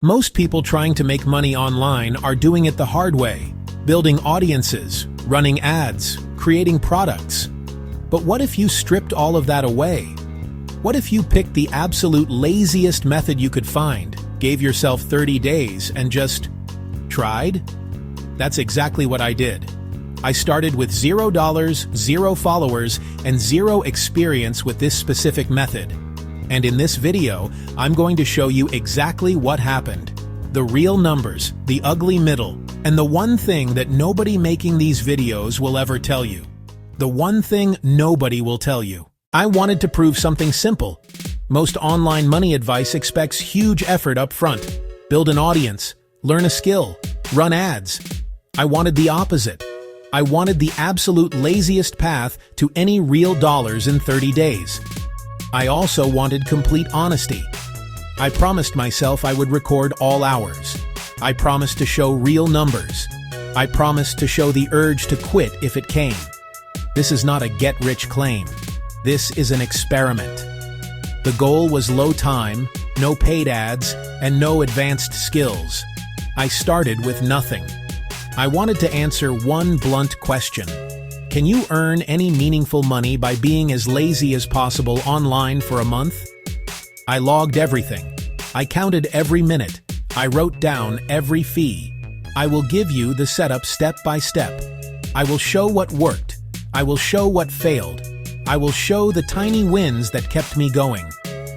Most people trying to make money online are doing it the hard way, building audiences, running ads, creating products. But what if you stripped all of that away? What if you picked the absolute laziest method you could find, gave yourself 30 days, and just tried? That's exactly what I did. I started with $0, 0 followers, and 0 experience with this specific method. And in this video, I'm going to show you exactly what happened. The real numbers, the ugly middle, and the one thing that nobody making these videos will ever tell you. The one thing nobody will tell you. I wanted to prove something simple. Most online money advice expects huge effort up front. Build an audience, learn a skill, run ads. I wanted the opposite. I wanted the absolute laziest path to any real dollars in 30 days. I also wanted complete honesty. I promised myself I would record all hours. I promised to show real numbers. I promised to show the urge to quit if it came. This is not a get-rich claim. This is an experiment. The goal was low time, no paid ads, and no advanced skills. I started with nothing. I wanted to answer one blunt question. Can you earn any meaningful money by being as lazy as possible online for a month? I logged everything. I counted every minute. I wrote down every fee. I will give you the setup step by step. I will show what worked. I will show what failed. I will show the tiny wins that kept me going.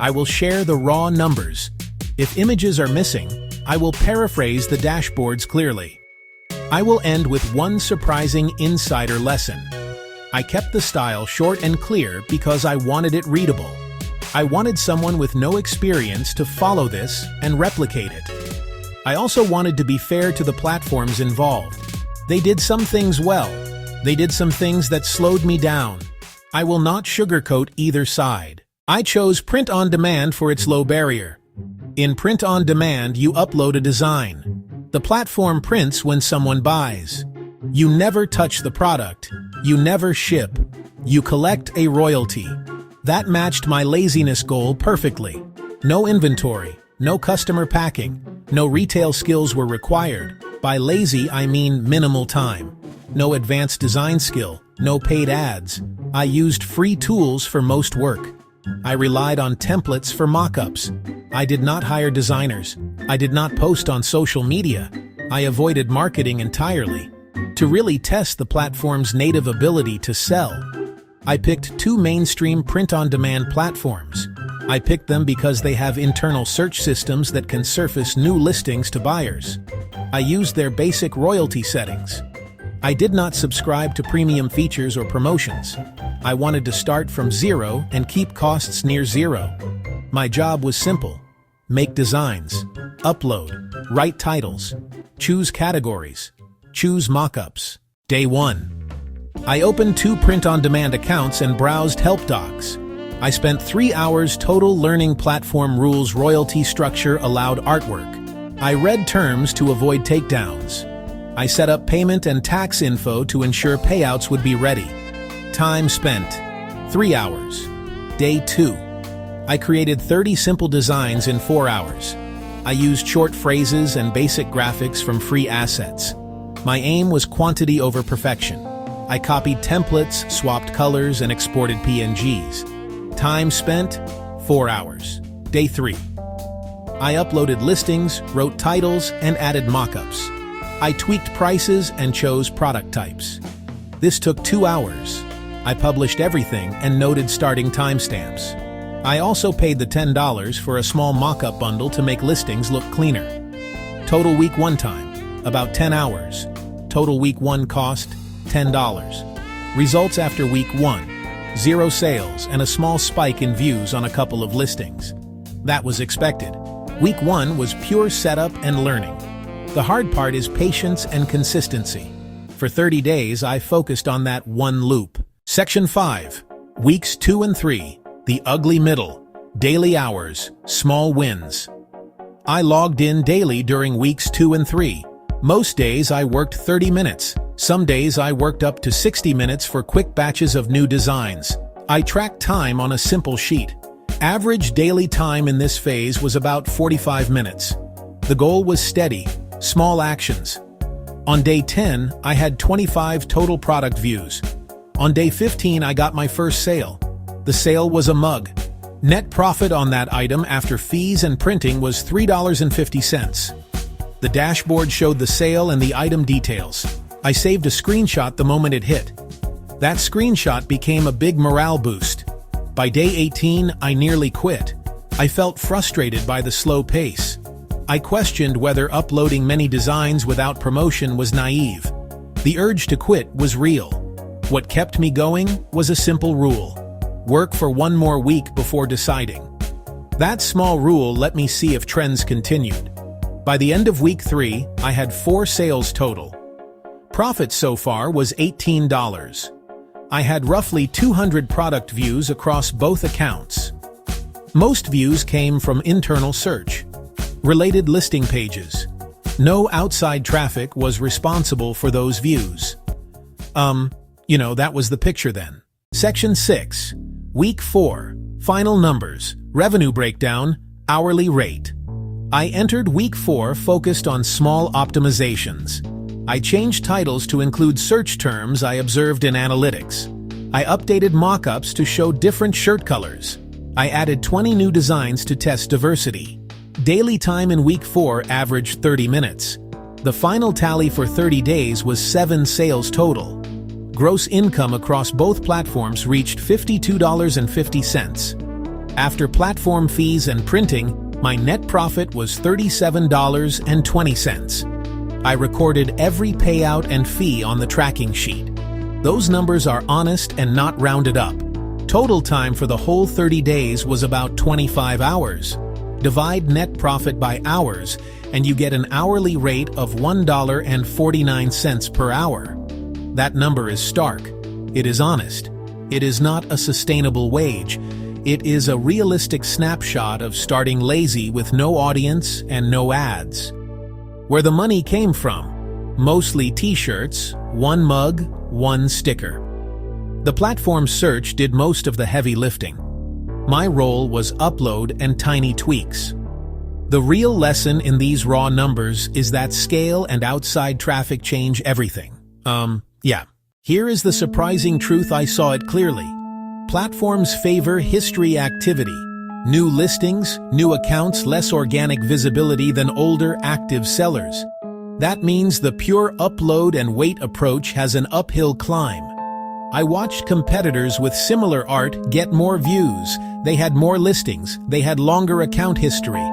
I will share the raw numbers. If images are missing, I will paraphrase the dashboards clearly. I will end with one surprising insider lesson. I kept the style short and clear because I wanted it readable. I wanted someone with no experience to follow this and replicate it. I also wanted to be fair to the platforms involved. They did some things well. They did some things that slowed me down. I will not sugarcoat either side. I chose print on demand for its low barrier. In print on demand, you upload a design. The platform prints when someone buys. You never touch the product. You never ship. You collect a royalty. That matched my laziness goal perfectly. No inventory, no customer packing, no retail skills were required. By lazy, I mean minimal time. No advanced design skill, no paid ads. I used free tools for most work. I relied on templates for mock-ups. I did not hire designers. I did not post on social media. I avoided marketing entirely. To really test the platform's native ability to sell, I picked 2 mainstream print-on-demand platforms. I picked them because they have internal search systems that can surface new listings to buyers. I used their basic royalty settings. I did not subscribe to premium features or promotions. I wanted to start from 0 and keep costs near 0. My job was simple. Make designs, upload, write titles, choose categories, choose mockups. Day 1. I opened 2 print-on-demand accounts and browsed help docs. I spent 3 hours total learning platform rules, royalty structure, allowed artwork. I read terms to avoid takedowns. I set up payment and tax info to ensure payouts would be ready. Time spent, 3 hours. Day 2. I created 30 simple designs in 4 hours. I used short phrases and basic graphics from free assets. My aim was quantity over perfection. I copied templates, swapped colors, and exported PNGs. Time spent, 4 hours. Day 3. I uploaded listings, wrote titles, and added mockups. I tweaked prices and chose product types. This took 2 hours. I published everything and noted starting timestamps. I also paid the $10 for a small mock-up bundle to make listings look cleaner. Total week 1 time, about 10 hours. Total week 1 cost, $10. Results after week 1, 0 sales and a small spike in views on a couple of listings. That was expected. Week 1 was pure setup and learning. The hard part is patience and consistency. For 30 days, I focused on that one loop. Section 5. Weeks 2 and 3. The ugly middle. Daily hours. Small wins. I logged in daily during weeks 2 and 3. Most days I worked 30 minutes. Some days I worked up to 60 minutes for quick batches of new designs. I tracked time on a simple sheet. Average daily time in this phase was about 45 minutes. The goal was steady, small actions. On day 10, I had 25 total product views. On day 15, I got my first sale. The sale was a mug. Net profit on that item after fees and printing was $3.50. The dashboard showed the sale and the item details. I saved a screenshot the moment it hit. That screenshot became a big morale boost. By day 18, I nearly quit. I felt frustrated by the slow pace. I questioned whether uploading many designs without promotion was naive. The urge to quit was real. What kept me going was a simple rule: work for one more week before deciding. That small rule let me see if trends continued. By the end of week 3, I had 4 sales total. Profit so far was $18. I had roughly 200 product views across both accounts. Most views came from internal search, related listing pages. No outside traffic was responsible for those views. That was the picture then. Section 6. Week 4. Final numbers. Revenue breakdown. Hourly rate. I entered week 4 focused on small optimizations. I changed titles to include search terms I observed in analytics. I updated mock-ups to show different shirt colors. I added 20 new designs to test diversity. Daily time in week 4 averaged 30 minutes. The final tally for 30 days was 7 sales total. Gross income across both platforms reached $52.50. After platform fees and printing, my net profit was $37.20. I recorded every payout and fee on the tracking sheet. Those numbers are honest and not rounded up. Total time for the whole 30 days was about 25 hours. Divide net profit by hours, and you get an hourly rate of $1.49 per hour. That number is stark. It is honest. It is not a sustainable wage. It is a realistic snapshot of starting lazy with no audience and no ads. Where the money came from: mostly t-shirts, 1 mug, 1 sticker. The platform search did most of the heavy lifting. My role was upload and tiny tweaks. The real lesson in these raw numbers is that scale and outside traffic change everything. Here is the surprising truth. I saw it clearly. Platforms favor history activity. New listings, new accounts, less organic visibility than older active sellers. That means the pure upload and wait approach has an uphill climb. I watched competitors with similar art get more views. They had more listings. They had longer account history.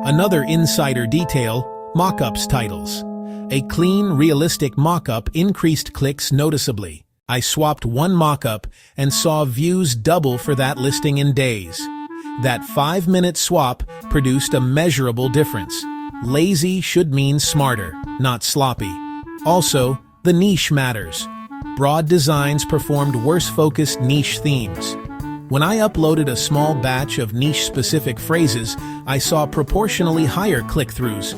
Another insider detail: mock-ups titles. A clean, realistic mock-up increased clicks noticeably. I swapped one mock-up and saw views double for that listing in days. That 5-minute swap produced a measurable difference. Lazy should mean smarter, not sloppy. Also, the niche matters. Broad designs performed worse focused niche themes. When I uploaded a small batch of niche-specific phrases, I saw proportionally higher click-throughs.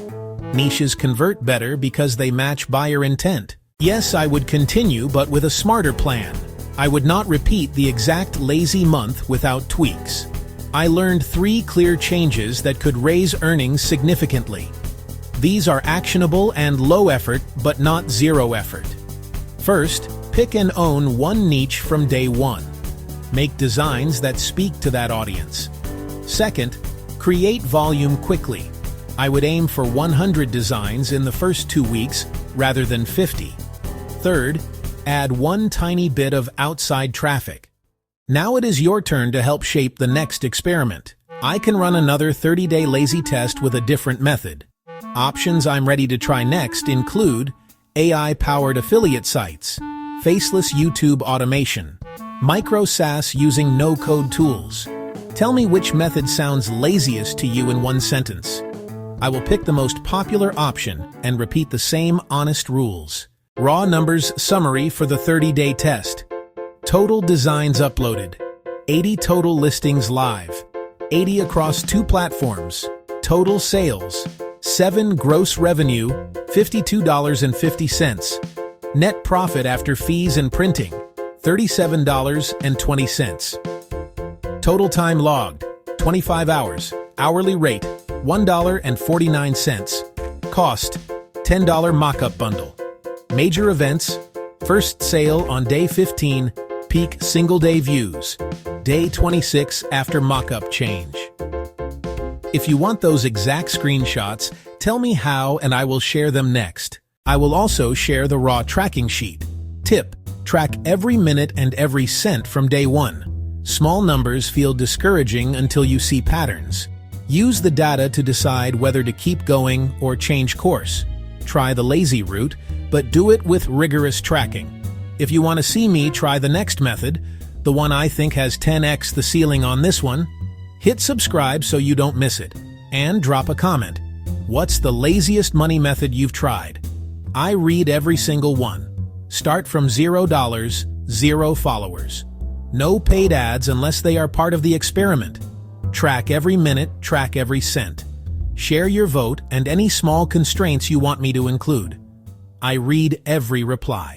Niches convert better because they match buyer intent. Yes, I would continue, but with a smarter plan. I would not repeat the exact lazy month without tweaks. I learned 3 clear changes that could raise earnings significantly. These are actionable and low effort, but not zero effort. First, pick and own one niche from day 1. Make designs that speak to that audience. Second, create volume quickly. I would aim for 100 designs in the first 2 weeks rather than 50. Third, add one tiny bit of outside traffic. Now it is your turn to help shape the next experiment. I can run another 30-day lazy test with a different method. Options I'm ready to try next include AI-powered affiliate sites, faceless YouTube automation, micro SaaS using no-code tools. Tell me which method sounds laziest to you in one sentence. I will pick the most popular option and repeat the same honest rules. Raw numbers summary for the 30-day test. Total designs uploaded. 80 total listings live. 80 across 2 platforms. Total sales. 7 gross revenue, $52.50. Net profit after fees and printing, $37.20. Total time logged, 25 hours. Hourly rate, $1.49. Cost: $10 mock-up bundle. Major events: first sale on day 15, peak single-day views. Day 26 after mock-up change. If you want those exact screenshots, tell me how and I will share them next. I will also share the raw tracking sheet. Tip: track every minute and every cent from day 1. Small numbers feel discouraging until you see patterns. Use the data to decide whether to keep going or change course. Try the lazy route, but do it with rigorous tracking. If you want to see me try the next method, the one I think has 10x the ceiling on this one, hit subscribe so you don't miss it, and drop a comment. What's the laziest money method you've tried? I read every single one. Start from $0, 0 followers. No paid ads unless they are part of the experiment. Track every minute, track every cent. Share your vote and any small constraints you want me to include. I read every reply.